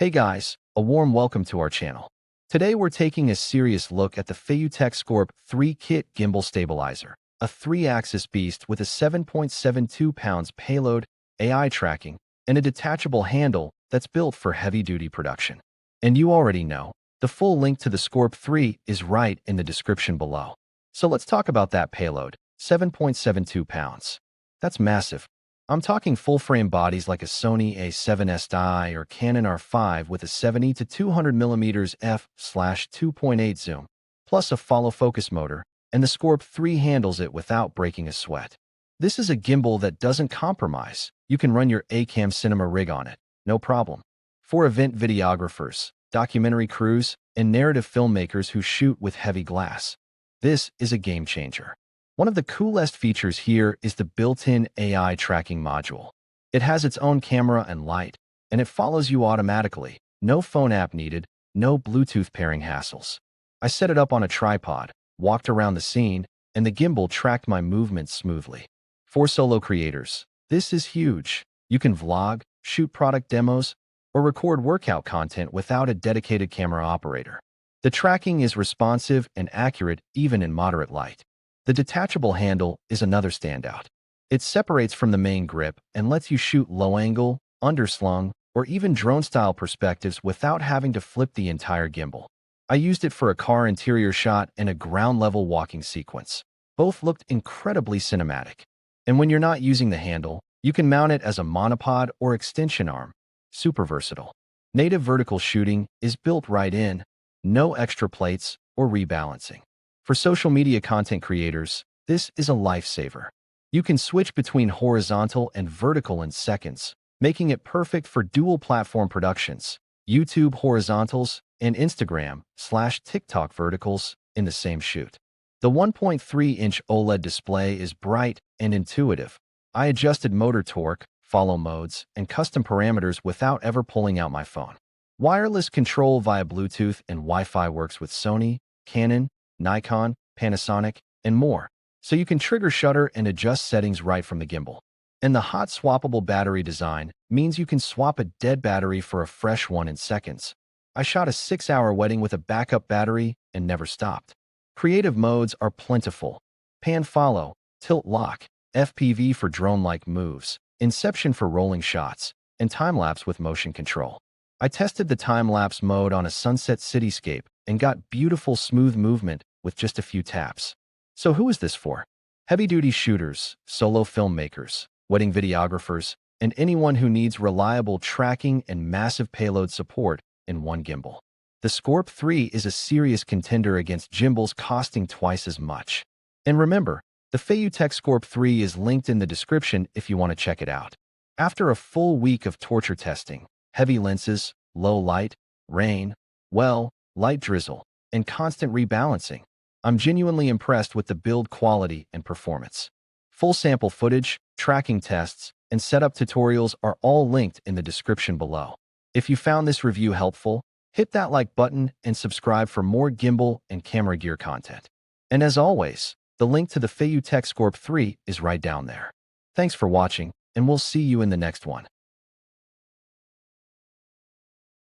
Hey guys, a warm welcome to our channel. Today we're taking a serious look at the FeiyuTech SCORP 3 Kit Gimbal Stabilizer, a 3-axis beast with a 7.72 pounds payload, AI tracking, and a detachable handle that's built for heavy-duty production. And you already know, the full link to the SCORP 3 is right in the description below. So let's talk about that payload, 7.72 pounds. That's massive. I'm talking full-frame bodies like a Sony A7SIII or Canon R5 with a 70 to 200mm f/2.8 zoom, plus a follow-focus motor, and the SCORP 3 handles it without breaking a sweat. This is a gimbal that doesn't compromise. You can run your A-cam cinema rig on it, no problem. For event videographers, documentary crews, and narrative filmmakers who shoot with heavy glass, this is a game changer. One of the coolest features here is the built-in AI tracking module. It has its own camera and light, and it follows you automatically. No phone app needed, no Bluetooth pairing hassles. I set it up on a tripod, walked around the scene, and the gimbal tracked my movements smoothly. For solo creators, this is huge. You can vlog, shoot product demos, or record workout content without a dedicated camera operator. The tracking is responsive and accurate even in moderate light. The detachable handle is another standout. It separates from the main grip and lets you shoot low-angle, underslung, or even drone-style perspectives without having to flip the entire gimbal. I used it for a car interior shot and a ground-level walking sequence. Both looked incredibly cinematic. And when you're not using the handle, you can mount it as a monopod or extension arm. Super versatile. Native vertical shooting is built right in, no extra plates or rebalancing. For social media content creators, this is a lifesaver. You can switch between horizontal and vertical in seconds, making it perfect for dual-platform productions, YouTube horizontals and Instagram/TikTok verticals in the same shoot. The 1.3-inch OLED display is bright and intuitive. I adjusted motor torque, follow modes, and custom parameters without ever pulling out my phone. Wireless control via Bluetooth and Wi-Fi works with Sony, Canon, Nikon, Panasonic, and more, so you can trigger shutter and adjust settings right from the gimbal. And the hot swappable battery design means you can swap a dead battery for a fresh one in seconds. I shot a 6-hour wedding with a backup battery and never stopped. Creative modes are plentiful. Pan follow, tilt lock, FPV for drone-like moves, Inception for rolling shots, and time-lapse with motion control. I tested the time-lapse mode on a sunset cityscape and got beautiful smooth movement with just a few taps. So who is this for? Heavy-duty shooters, solo filmmakers, wedding videographers, and anyone who needs reliable tracking and massive payload support in one gimbal. The SCORP 3 is a serious contender against gimbals costing twice as much. And remember, the FeiyuTech SCORP 3 is linked in the description if you want to check it out. After a full week of torture testing, heavy lenses, low light, rain, light drizzle, and constant rebalancing, I'm genuinely impressed with the build quality and performance. Full sample footage, tracking tests, and setup tutorials are all linked in the description below. If you found this review helpful, hit that like button and subscribe for more gimbal and camera gear content. And as always, the link to the FeiyuTech SCORP 3 is right down there. Thanks for watching, and we'll see you in the next one.